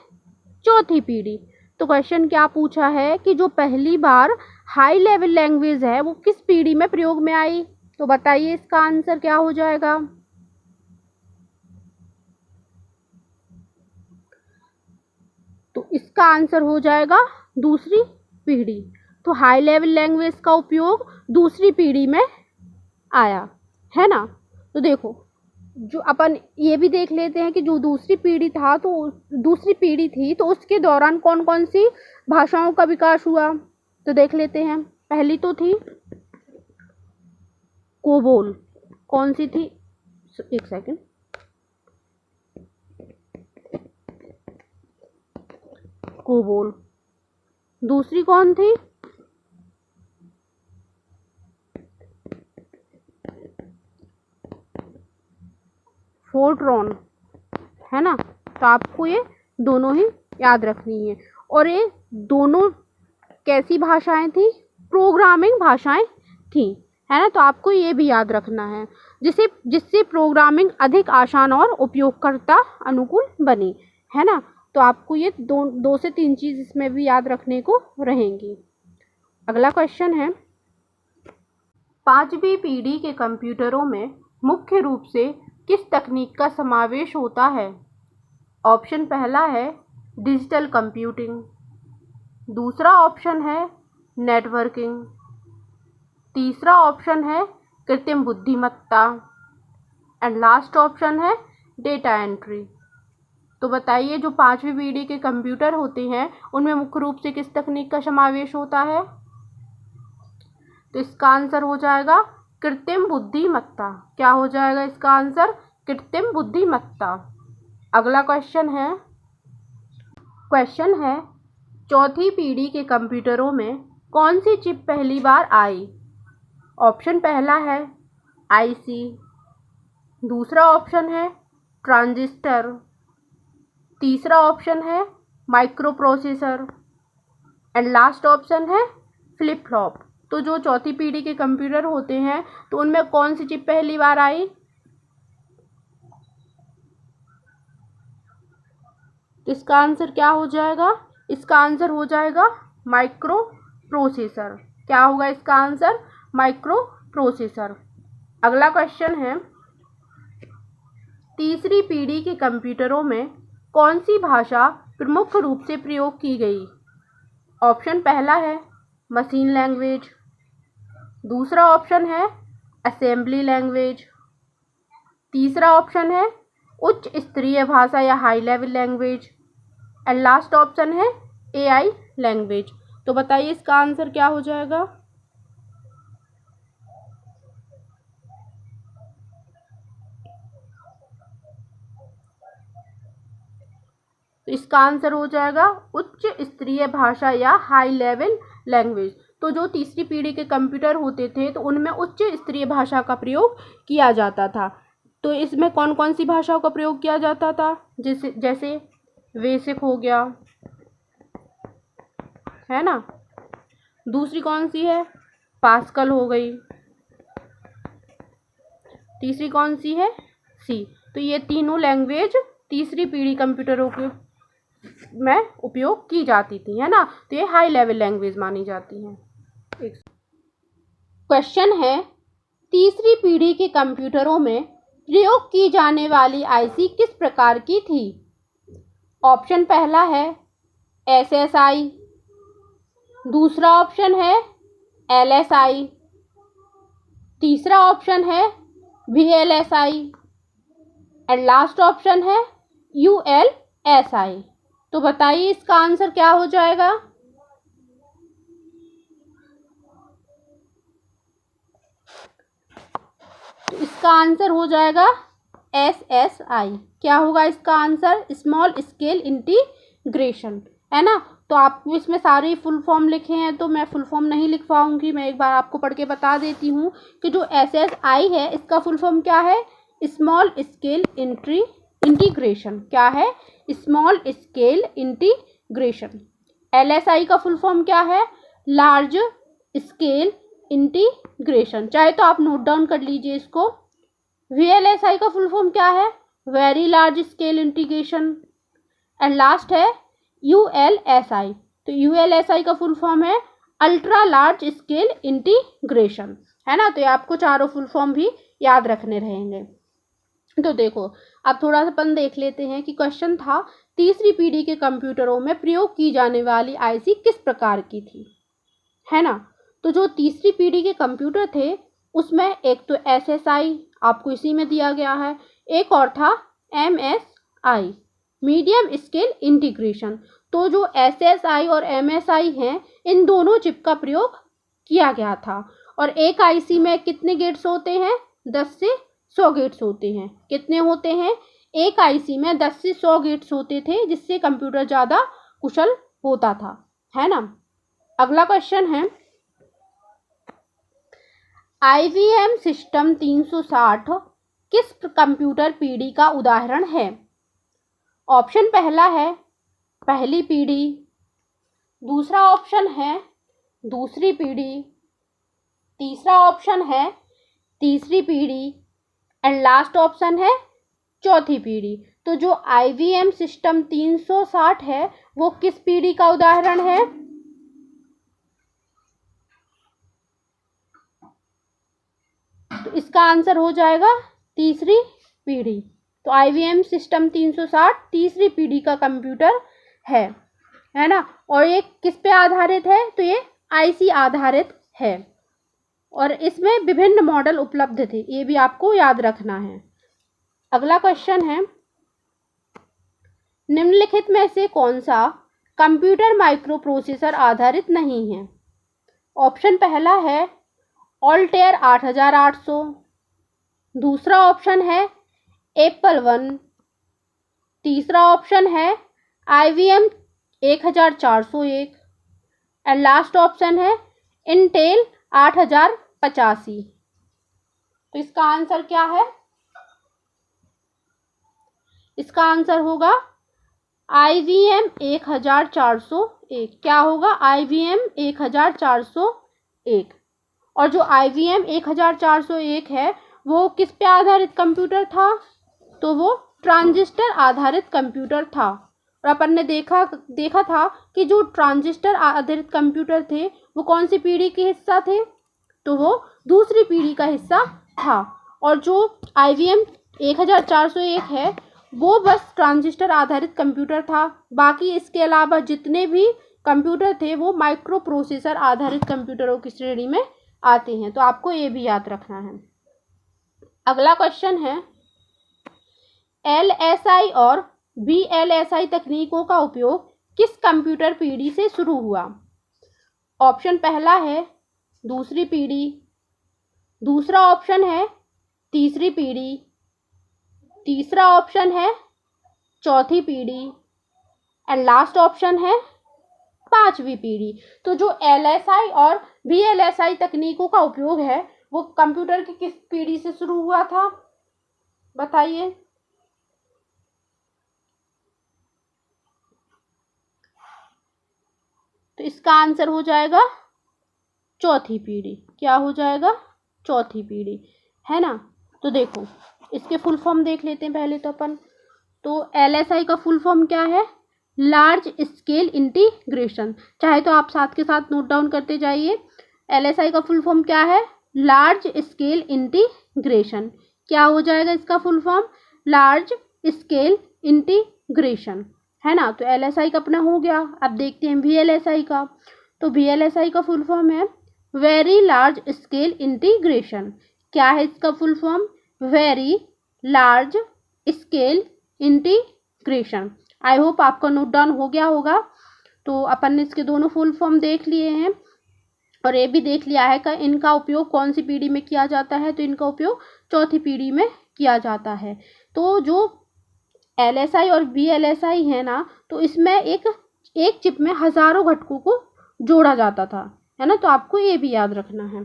चौथी पीढ़ी। तो क्वेश्चन क्या पूछा है कि जो पहली बार हाई लेवल लैंग्वेज है वो किस पीढ़ी में प्रयोग में आई? तो बताइए इसका आंसर क्या हो जाएगा। तो इसका आंसर हो जाएगा दूसरी पीढ़ी। तो हाई लेवल लैंग्वेज का उपयोग दूसरी पीढ़ी में आया, है ना। तो देखो, जो अपन ये भी देख लेते हैं कि जो दूसरी पीढ़ी थी तो उसके दौरान कौन कौन सी भाषाओं का विकास हुआ। तो देख लेते हैं। पहली तो थी कोबोल। कौन सी थी, एक सेकंड, कोबोल। दूसरी कौन थी, फोर्ट्रॉन, है ना। तो आपको ये दोनों ही याद रखनी है। और ये दोनों कैसी भाषाएं थी, प्रोग्रामिंग भाषाएं थी, है ना। तो आपको ये भी याद रखना है, जिससे प्रोग्रामिंग अधिक आसान और उपयोगकर्ता अनुकूल बनी, है ना। तो आपको ये दो से तीन चीज इसमें भी याद रखने को रहेंगी। अगला क्वेश्चन है, पांचवी पीढ़ी के कंप्यूटरों में मुख्य रूप से किस तकनीक का समावेश होता है। ऑप्शन पहला है डिजिटल कंप्यूटिंग, दूसरा ऑप्शन है नेटवर्किंग, तीसरा ऑप्शन है कृत्रिम बुद्धिमत्ता एंड लास्ट ऑप्शन है डेटा एंट्री। तो बताइए, जो पांचवी पीढ़ी के कंप्यूटर होते हैं उनमें मुख्य रूप से किस तकनीक का समावेश होता है। तो इसका आंसर हो जाएगा कृत्रिम बुद्धिमत्ता। क्या हो जाएगा इसका आंसर, कृत्रिम बुद्धिमत्ता। अगला क्वेश्चन है चौथी पीढ़ी के कंप्यूटरों में कौन सी चिप पहली बार आई। ऑप्शन पहला है आईसी, दूसरा ऑप्शन है ट्रांजिस्टर, तीसरा ऑप्शन है micro processor and last option है फ्लिप फ्लॉप। तो जो चौथी पीढ़ी के कंप्यूटर होते हैं तो उनमें कौन सी चिप पहली बार आई। तो इसका आंसर क्या हो जाएगा, इसका आंसर हो जाएगा माइक्रो प्रोसेसर। क्या होगा इसका आंसर, माइक्रो प्रोसेसर। अगला क्वेश्चन है, तीसरी पीढ़ी के कंप्यूटरों में कौन सी भाषा प्रमुख रूप से प्रयोग की गई। ऑप्शन पहला है मशीन लैंग्वेज, दूसरा ऑप्शन है असेंबली लैंग्वेज, तीसरा ऑप्शन है उच्च स्तरीय भाषा या high level language and last option है एआई लैंग्वेज। तो बताइए इसका आंसर क्या हो जाएगा। तो इसका आंसर हो जाएगा उच्च स्तरीय भाषा या हाई लेवल लैंग्वेज। तो जो तीसरी पीढ़ी के कंप्यूटर होते थे तो उनमें उच्च स्तरीय भाषा का प्रयोग किया जाता था। तो इसमें कौन कौन सी भाषाओं का प्रयोग किया जाता था, जैसे बेसिक हो गया, है ना। दूसरी कौन सी है, पास्कल हो गई, तीसरी कौन सी है, सी। तो ये तीनों लैंग्वेज तीसरी पीढ़ी कंप्यूटरों के में उपयोग की जाती थी, है ना। तो ये हाई लेवल लैंग्वेज मानी जाती हैं। क्वेश्चन है, तीसरी पीढ़ी के कंप्यूटरों में प्रयोग की जाने वाली आईसी किस प्रकार की थी। ऑप्शन पहला है एसएसआई, दूसरा ऑप्शन है एलएसआई, तीसरा ऑप्शन है वीएलएसआई एंड लास्ट ऑप्शन है यूएलएसआई। तो बताइए इसका आंसर क्या हो जाएगा। तो इसका आंसर हो जाएगा एसएसआई। क्या होगा इसका आंसर, स्मॉल स्केल इंटीग्रेशन, है ना। तो आपको इसमें सारे फुल फॉर्म लिखे हैं तो मैं फुल फॉर्म नहीं लिख पाऊंगी, मैं एक बार आपको पढ़ के बता देती हूँ कि जो एसएसआई है इसका फुल फॉर्म क्या है, स्मॉल स्केल इंटीग्रेशन। क्या है, स्मॉल स्केल इंटीग्रेशन। एलएसआई का फुल फॉर्म क्या है, लार्ज स्केल इंटीग्रेशन। चाहे तो आप नोट डाउन कर लीजिए इसको। वीएलएसआई का फुल फॉर्म क्या है, very large scale integration and last है यूएलएसआई। तो यूएलएसआई का फुल फॉर्म है अल्ट्रा लार्ज स्केल इंटीग्रेशन, है ना। तो ये आपको चारों फुल फॉर्म भी याद रखने रहेंगे। तो देखो अब थोड़ा सा अपन देख लेते हैं कि क्वेश्चन था तीसरी पीढ़ी के कंप्यूटरों में प्रयोग की जाने वाली आईसी किस प्रकार की थी, है ना। तो जो तीसरी पीढ़ी के कंप्यूटर थे उसमें एक तो एसएसआई आपको इसी में दिया गया है, एक और था एमएसआई, मीडियम स्केल इंटीग्रेशन। तो जो एसएसआई और एमएसआई हैं इन दोनों चिप का प्रयोग किया गया था। और एक आईसी में कितने गेट्स होते हैं, 10 से 100 गेट्स होते हैं। कितने होते हैं, एक आईसी में 10 से 100 गेट्स होते थे, जिससे कंप्यूटर ज़्यादा कुशल होता था, है ना। अगला क्वेश्चन है, आईवीएम सिस्टम 360 किस कंप्यूटर पीढ़ी का उदाहरण है। ऑप्शन पहला है पहली पीढ़ी, दूसरा ऑप्शन है दूसरी पीढ़ी, तीसरा ऑप्शन है तीसरी पीढ़ी एंड लास्ट ऑप्शन है चौथी पीढ़ी। तो जो आईवीएम सिस्टम 360 है वो किस पीढ़ी का उदाहरण है। तो इसका आंसर हो जाएगा तीसरी पीढ़ी। तो आईवीएम सिस्टम 360 तीसरी पीढ़ी का कंप्यूटर है ना। और ये किस पे आधारित है, तो ये आईसी आधारित है और इसमें विभिन्न मॉडल उपलब्ध थे, ये भी आपको याद रखना है। अगला क्वेश्चन है, निम्नलिखित में से कौन सा कंप्यूटर माइक्रो प्रोसेसर आधारित नहीं है। ऑप्शन पहला है ऑल्टेयर 8800, दूसरा ऑप्शन है एप्पल 1, तीसरा ऑप्शन है आईवीएम 1401 एंड लास्ट ऑप्शन है इंटेल 8085। तो इसका आंसर क्या है, इसका आंसर होगा आईवीएम 1401। क्या होगा, आईवीएम 1401। और जो आईवीएम 1401 है वो किस पे आधारित कंप्यूटर था, तो वो ट्रांजिस्टर आधारित कंप्यूटर था। और अपन ने देखा था कि जो ट्रांजिस्टर आधारित कंप्यूटर थे वो कौन सी पीढ़ी के हिस्सा थे, तो वो दूसरी पीढ़ी का हिस्सा था। और जो आईवीएम 1401 है वो बस ट्रांजिस्टर आधारित कंप्यूटर था। बाकी इसके अलावा जितने भी कंप्यूटर थे वो माइक्रो प्रोसेसर आधारित कंप्यूटरों की श्रेणी में आते हैं। तो आपको ये भी याद रखना है। अगला क्वेश्चन है, एलएसआई और वीएलएसआई तकनीकों का उपयोग किस कंप्यूटर पीढ़ी से शुरू हुआ। ऑप्शन पहला है दूसरी पीढ़ी, दूसरा ऑप्शन है तीसरी पीढ़ी, तीसरा ऑप्शन है चौथी पीढ़ी एंड लास्ट ऑप्शन है पांचवी पीढ़ी। तो जो एलएसआई और वीएलएसआई तकनीकों का उपयोग है वो कंप्यूटर की किस पीढ़ी से शुरू हुआ था, बताइए। तो इसका आंसर हो जाएगा चौथी पीढ़ी। क्या हो जाएगा, चौथी पीढ़ी, है ना। तो देखो इसके फुल फॉर्म देख लेते हैं पहले तो अपन। तो एलएसआई का फुल फॉर्म क्या है, लार्ज स्केल इंटीग्रेशन। चाहे तो आप साथ के साथ नोट डाउन करते जाइए। एलएसआई का फुल फॉर्म क्या है, लार्ज स्केल इंटीग्रेशन। क्या हो जाएगा इसका full form, large scale integration, है ना। तो एलएसआई का अपना हो गया। अब देखते हैं वीएलएसआई का। तो वीएलएसआई का फुल फॉर्म है वेरी लार्ज स्केल इंटीग्रेशन। क्या है इसका full form, very large scale integration. I hope आपका नोट डाउन हो गया होगा। तो अपन ने इसके दोनों फुल फॉर्म देख लिए हैं और ये भी देख लिया है कि इनका उपयोग कौन सी पीढ़ी में किया जाता है। तो इनका उपयोग चौथी पीढ़ी में किया जाता है। तो जो एलएसआई और वीएलएसआई है ना, तो इसमें एक चिप में हजारों घटकों को जोड़ा जाता था, है ना। तो आपको ये भी याद रखना है।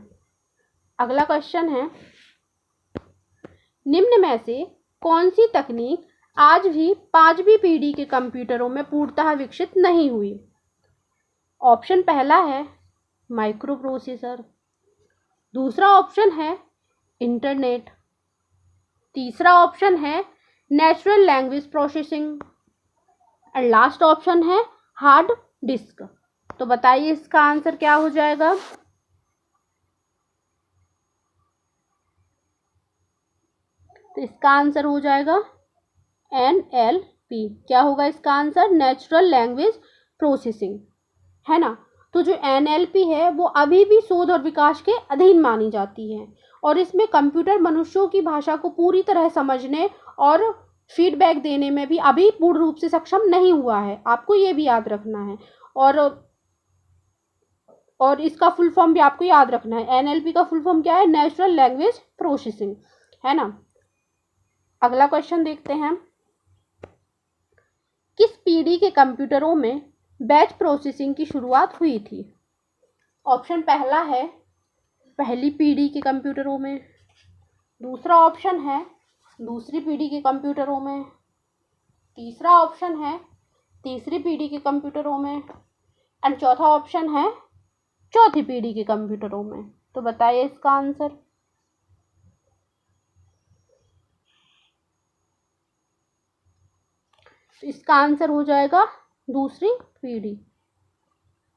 अगला क्वेश्चन है, निम्न में से कौन सी तकनीक आज भी पांचवी पीढ़ी के कंप्यूटरों में पूर्णतः विकसित नहीं हुई। ऑप्शन पहला है माइक्रो प्रोसेसर, दूसरा ऑप्शन है इंटरनेट, तीसरा ऑप्शन है natural language processing and last option है हार्ड डिस्क। तो बताइए इसका आंसर क्या हो जाएगा। तो इसका आंसर हो जाएगा NLP। क्या होगा इसका आंसर? नेचुरल लैंग्वेज प्रोसेसिंग, है ना। तो जो NLP है वो अभी भी शोध और विकास के अधीन मानी जाती है और इसमें कंप्यूटर मनुष्यों की भाषा को पूरी तरह समझने और फीडबैक देने में भी अभी पूर्ण रूप से सक्षम नहीं हुआ है, आपको ये भी याद रखना है। और इसका फुल फॉर्म भी आपको याद रखना है। NLP का फुल फॉर्म क्या है? नेचुरल लैंग्वेज प्रोसेसिंग, है ना। अगला क्वेश्चन देखते हैं। किस पीढ़ी के कंप्यूटरों में बैच प्रोसेसिंग की शुरुआत हुई थी? ऑप्शन पहला है पहली पीढ़ी के कंप्यूटरों में, दूसरा ऑप्शन है दूसरी पीढ़ी के कंप्यूटरों में, तीसरा ऑप्शन है तीसरी पीढ़ी के कंप्यूटरों में एंड चौथा ऑप्शन है चौथी पीढ़ी के कंप्यूटरों में। तो बताइए इसका आंसर। तो इसका आंसर हो जाएगा दूसरी पीढ़ी,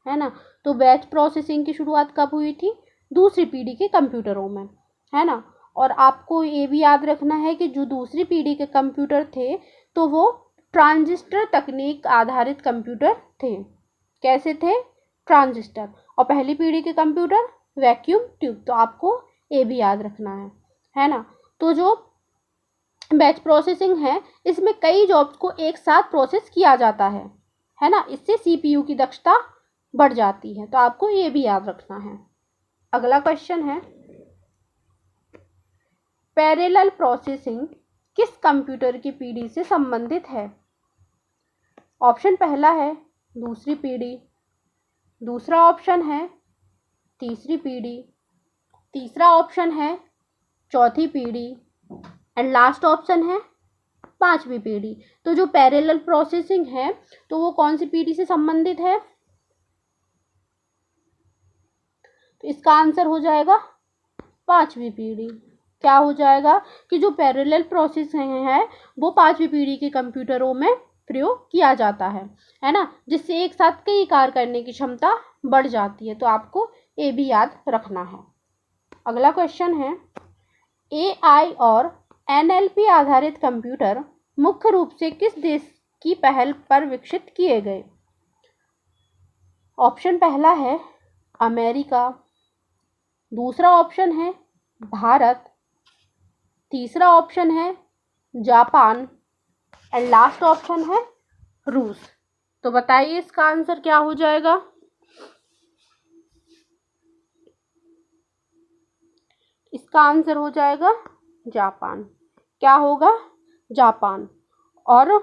है ना। तो बैच प्रोसेसिंग की शुरुआत कब हुई थी? दूसरी पीढ़ी के कंप्यूटरों में, है ना। और आपको ये भी याद रखना है कि जो दूसरी पीढ़ी के कंप्यूटर थे तो वो ट्रांजिस्टर तकनीक आधारित कंप्यूटर थे। कैसे थे? ट्रांजिस्टर। और पहली पीढ़ी के कंप्यूटर वैक्यूम ट्यूब। तो आपको ये भी याद रखना है ना। तो जो बैच प्रोसेसिंग है इसमें कई जॉब्स को एक साथ प्रोसेस किया जाता है ना। इससे CPU की दक्षता बढ़ जाती है, तो आपको ये भी याद रखना है। अगला क्वेश्चन है, पैरेलल प्रोसेसिंग किस कंप्यूटर की पीढ़ी से संबंधित है? ऑप्शन पहला है दूसरी पीढ़ी, दूसरा ऑप्शन है तीसरी पीढ़ी, तीसरा ऑप्शन है चौथी पीढ़ी एंड लास्ट ऑप्शन है पांचवी पीढ़ी। तो जो पैरेलल प्रोसेसिंग है तो वो कौन सी पीढ़ी से संबंधित है? तो इसका आंसर हो जाएगा पांचवी पीढ़ी। क्या हो जाएगा कि जो पैरेलल प्रोसेसिंग है वो पांचवी पीढ़ी के कंप्यूटरों में प्रयोग किया जाता है ना, जिससे एक साथ कई कार्य करने की क्षमता बढ़ जाती है। तो आपको ये भी याद रखना है। अगला क्वेश्चन है, AI और NLP आधारित कंप्यूटर मुख्य रूप से किस देश की पहल पर विकसित किए गए? ऑप्शन पहला है अमेरिका, दूसरा ऑप्शन है भारत, तीसरा ऑप्शन है जापान एंड लास्ट ऑप्शन है रूस। तो बताइए इसका आंसर क्या हो जाएगा? इसका आंसर हो जाएगा जापान। क्या होगा? जापान। और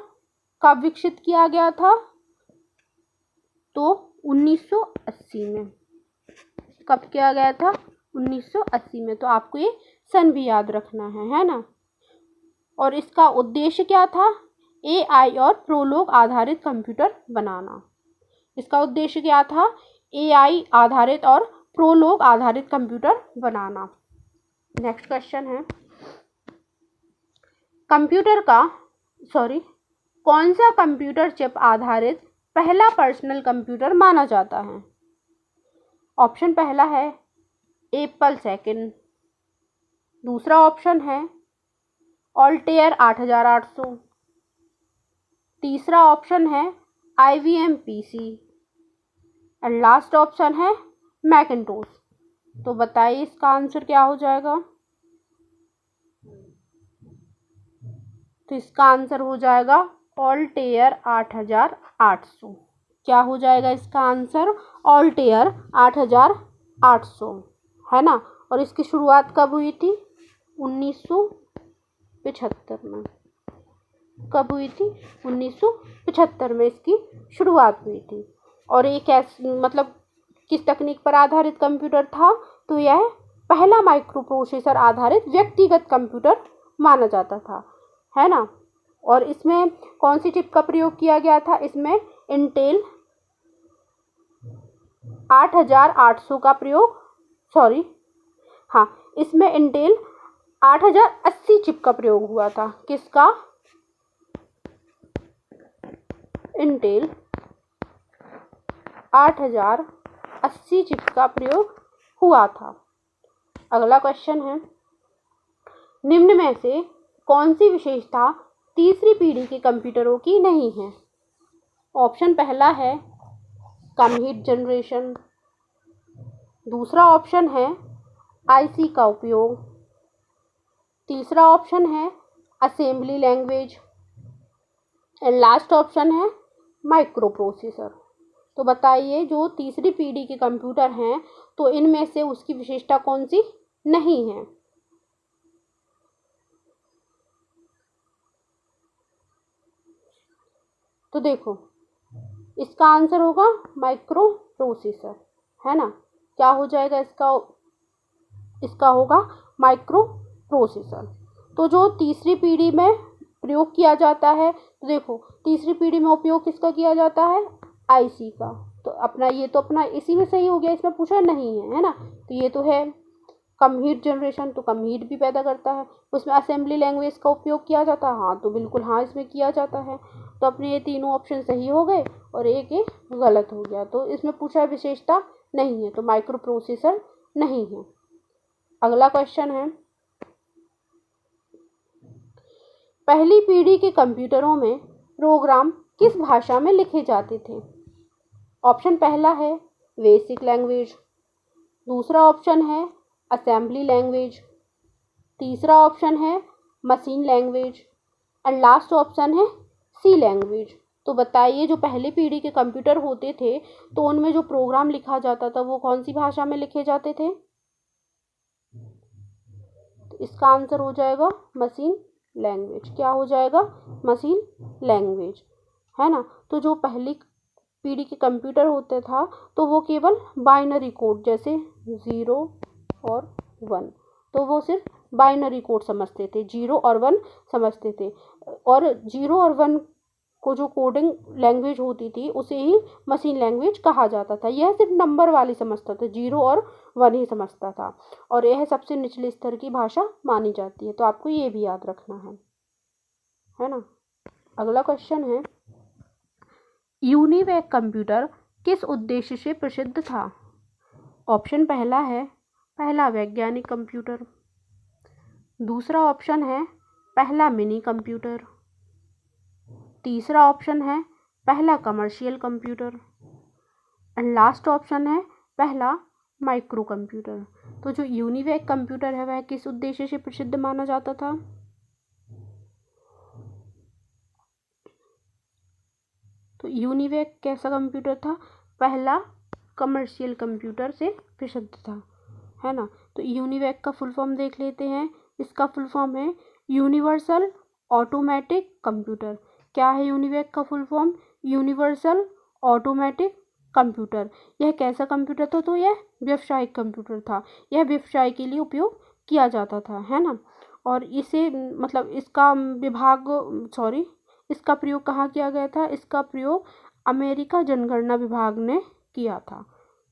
कब विकसित किया गया था? तो 1980 में। कब किया गया था? 1980 में। तो आपको ये सन भी याद रखना है ना। और इसका उद्देश्य क्या था? AI और प्रोलोग आधारित कंप्यूटर बनाना। इसका उद्देश्य क्या था? AI आधारित और प्रोलोग आधारित कंप्यूटर बनाना। नेक्स्ट क्वेश्चन है, कौन सा कंप्यूटर चिप आधारित पहला पर्सनल कंप्यूटर माना जाता है? ऑप्शन पहला है एप्पल सेकंड, दूसरा ऑप्शन है ऑल्टेयर 8800, तीसरा ऑप्शन है IBM PC and last option है मैकिन्टोश। तो बताइए इसका आंसर क्या हो जाएगा? तो इसका आंसर हो जाएगा ऑल्टेयर 8800। क्या हो जाएगा इसका आंसर? ऑल्टेयर 8800, है ना। और इसकी शुरुआत कब हुई थी? 1975 में। कब हुई थी? 1975 में इसकी शुरुआत हुई थी। और ये मतलब किस तकनीक पर आधारित कंप्यूटर था? तो यह पहला माइक्रो प्रोसेसर आधारित व्यक्तिगत कंप्यूटर माना जाता था, है ना। और इसमें कौन सी चिप का प्रयोग किया गया था? इसमें इंटेल 8800 का प्रयोग, इसमें इंटेल 8080 चिप का प्रयोग हुआ था। किसका? इंटेल 8080 चिप का प्रयोग हुआ था। अगला क्वेश्चन है, निम्न में से कौन सी विशेषता तीसरी पीढ़ी के कंप्यूटरों की नहीं है। ऑप्शन पहला है कम हीट जनरेशन, दूसरा ऑप्शन है आईसी का उपयोग, तीसरा ऑप्शन है assembly language and last option है माइक्रो प्रोसेसर। तो बताइए जो तीसरी पीढ़ी के कंप्यूटर हैं तो इनमें से उसकी विशेषता कौन सी नहीं है। तो देखो इसका आंसर होगा माइक्रो प्रोसेसर, है ना। क्या हो जाएगा इसका होगा माइक्रो प्रोसेसर। तो जो तीसरी पीढ़ी में प्रयोग किया जाता है, तो देखो तीसरी पीढ़ी में उपयोग किसका किया जाता है, आईसी का। तो अपना इसी में सही हो गया, इसमें पूछा नहीं है ना। तो ये तो है कम हीट जनरेशन, तो कम हीट भी पैदा करता है। उसमें असेंबली लैंग्वेज का उपयोग किया जाता है, हाँ तो बिल्कुल हाँ इसमें किया जाता है। तो अपने ये तीनों ऑप्शन सही हो गए और एक ये गलत हो गया। तो इसमें पूछा विशेषता नहीं है, तो माइक्रो प्रोसेसर नहीं है। अगला क्वेश्चन है, पहली पीढ़ी के कंप्यूटरों में प्रोग्राम किस भाषा में लिखे जाते थे। ऑप्शन पहला है बेसिक लैंग्वेज, दूसरा ऑप्शन है असेंबली लैंग्वेज, तीसरा ऑप्शन है machine language and last option है सी लैंग्वेज। तो बताइए जो पहली पीढ़ी के कंप्यूटर होते थे तो उनमें जो प्रोग्राम लिखा जाता था वो कौन सी भाषा में लिखे जाते थे। तो इसका आंसर हो जाएगा मशीन लैंग्वेज। क्या हो जाएगा, मशीन लैंग्वेज, है ना। तो जो पहली पीढ़ी के कंप्यूटर होते था तो वो केवल बाइनरी कोड जैसे 0 और 1, तो वो सिर्फ बाइनरी कोड समझते थे, 0 और 1 समझते थे। और 0 और 1 को जो कोडिंग लैंग्वेज होती थी उसे ही मशीन लैंग्वेज कहा जाता था। यह सिर्फ नंबर वाली समझता था, 0 और 1 ही समझता था और यह सबसे निचले स्तर की भाषा मानी जाती है। तो आपको ये भी याद रखना है ना। अगला क्वेश्चन है, यूनिवैक कंप्यूटर किस उद्देश्य से प्रसिद्ध था। ऑप्शन पहला है पहला वैज्ञानिक कंप्यूटर, दूसरा ऑप्शन है पहला मिनी कंप्यूटर, तीसरा ऑप्शन है पहला commercial computer and last option है पहला माइक्रो कंप्यूटर। तो जो यूनिवैक कंप्यूटर है वह किस उद्देश्य से प्रसिद्ध माना जाता था। तो यूनिवैक कैसा कंप्यूटर था, पहला कमर्शियल कंप्यूटर से प्रसिद्ध था, है ना। तो यूनिवैक का फुल फॉर्म देख लेते हैं। इसका फुल फॉर्म है यूनिवर्सल ऑटोमेटिक कंप्यूटर। क्या है यूनिवैक का full form, universal automatic computer. यह कैसा कंप्यूटर था, तो यह व्यावसायिक कंप्यूटर था। यह व्यवसाय के लिए उपयोग किया जाता था, है ना। और इसे मतलब इसका प्रयोग कहाँ किया गया था, इसका प्रयोग अमेरिका जनगणना विभाग ने किया था।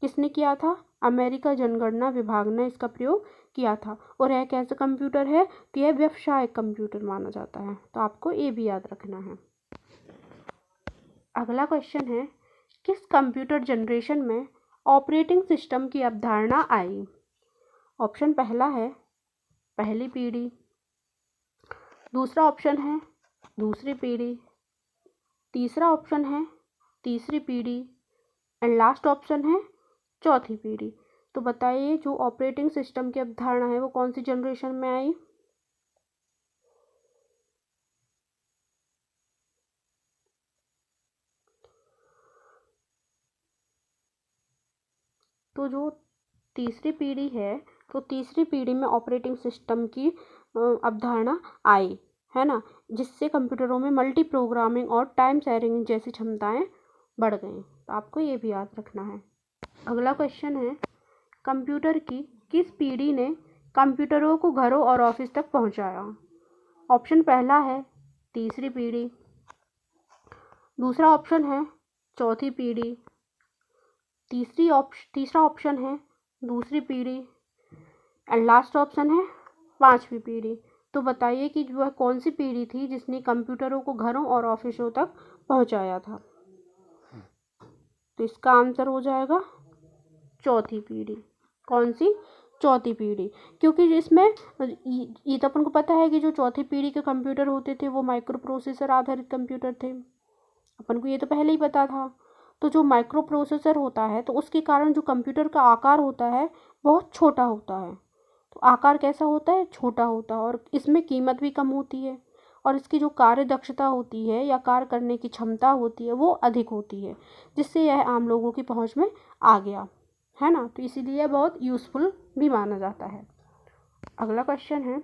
किसने किया था, अमेरिका जनगणना विभाग ने इसका प्रयोग किया था। और यह कैसा कंप्यूटर है, तो यह व्यवसायिक कंप्यूटर माना जाता है। तो आपको ये भी याद रखना है। अगला क्वेश्चन है, किस कंप्यूटर जनरेशन में ऑपरेटिंग सिस्टम की अवधारणा आई। ऑप्शन पहला है पहली पीढ़ी, दूसरा ऑप्शन है दूसरी पीढ़ी, तीसरा ऑप्शन है तीसरी पीढ़ी एंड लास्ट ऑप्शन है चौथी पीढ़ी। तो बताइए जो ऑपरेटिंग सिस्टम की अवधारणा है वो कौन सी जनरेशन में आई। तो जो तीसरी पीढ़ी है तो तीसरी पीढ़ी में ऑपरेटिंग सिस्टम की अवधारणा आई, है ना, जिससे कंप्यूटरों में मल्टी प्रोग्रामिंग और टाइम शेयरिंग जैसी क्षमताएं बढ़ गई। तो आपको ये भी याद रखना है। अगला क्वेश्चन है, कंप्यूटर की किस पीढ़ी ने कंप्यूटरों को घरों और ऑफिस तक पहुंचाया। ऑप्शन पहला है तीसरी पीढ़ी, दूसरा ऑप्शन है चौथी पीढ़ी, तीसरा ऑप्शन है दूसरी पीढ़ी एंड लास्ट ऑप्शन है पांचवी पीढ़ी। तो बताइए कि वह कौन सी पीढ़ी थी जिसने कंप्यूटरों को घरों और ऑफिसों तक पहुंचाया था। तो इसका आंसर हो जाएगा चौथी पीढ़ी। कौन सी, चौथी पीढ़ी, क्योंकि इसमें ये तो अपन को पता है कि जो चौथी पीढ़ी के कंप्यूटर होते थे वो माइक्रो प्रोसेसर आधारित कंप्यूटर थे, अपन को ये तो पहले ही पता था। तो जो माइक्रो प्रोसेसर होता है तो उसके कारण जो कंप्यूटर का आकार होता है बहुत छोटा होता है। तो आकार कैसा होता है, छोटा होता है, और इसमें कीमत भी कम होती है, और इसकी जो कार्य दक्षता होती है या कार्य करने की क्षमता होती है वो अधिक होती है, जिससे यह आम लोगों की पहुंच में आ गया, है ना। तो इसीलिए बहुत यूज़फुल भी माना जाता है। अगला क्वेश्चन है,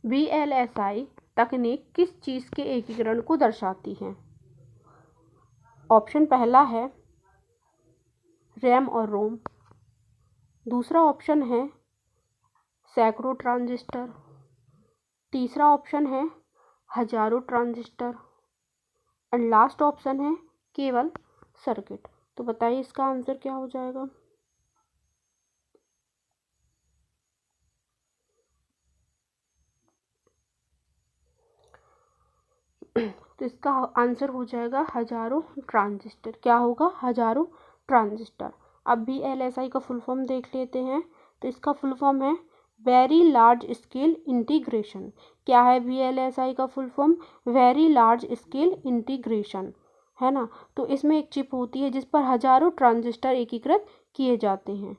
VLSI तकनीक किस चीज़ के एकीकरण को दर्शाती है? ऑप्शन पहला है रैम और रोम, दूसरा ऑप्शन है सैकड़ों ट्रांजिस्टर, तीसरा ऑप्शन है हजारों ट्रांजिस्टर, एंड लास्ट ऑप्शन है केवल सर्किट। तो बताइए इसका आंसर क्या हो जाएगा? तो इसका आंसर हो जाएगा हजारों ट्रांजिस्टर। क्या होगा? हजारों ट्रांजिस्टर। अब VLSI का फुल फॉर्म देख लेते हैं। तो इसका फुल फॉर्म है वेरी लार्ज स्केल इंटीग्रेशन। क्या है VLSI का full form? Very large scale integration, है ना। तो इसमें एक चिप होती है जिस पर हजारों ट्रांजिस्टर एकीकृत किए जाते हैं,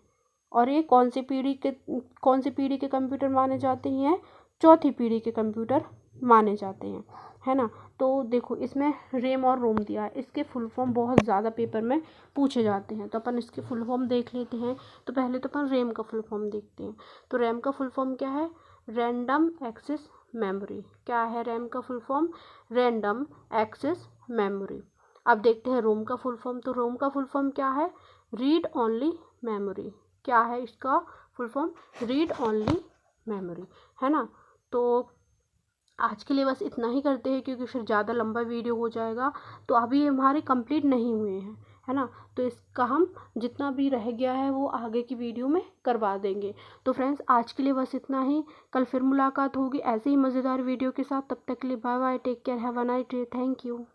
और ये कौन सी पीढ़ी के कंप्यूटर माने जाते हैं? चौथी पीढ़ी के कंप्यूटर माने जाते हैं, है ना। तो देखो इसमें रैम और रोम दिया है, इसके फुल फॉर्म बहुत ज़्यादा पेपर में पूछे जाते हैं, तो अपन इसके फुल फॉर्म देख लेते हैं। तो पहले तो अपन रैम का फुल फॉर्म देखते हैं। तो रैम का फुल फॉर्म क्या है? Random access memory. क्या है रैम का full form? Random access memory. अब देखते हैं रोम का फुल फॉर्म। तो रोम का फुल फॉर्म क्या है? Read only memory. क्या है इसका full form? Read only memory, है ना। तो आज के लिए बस इतना ही करते हैं, क्योंकि फिर ज़्यादा लंबा वीडियो हो जाएगा। तो अभी हमारे कंप्लीट नहीं हुए हैं, है ना। तो इसका हम जितना भी रह गया है वो आगे की वीडियो में करवा देंगे। तो फ्रेंड्स आज के लिए बस इतना ही। कल फिर मुलाकात होगी ऐसे ही मज़ेदार वीडियो के साथ। तब तक के लिए bye bye, take care, have a nice day, thank you.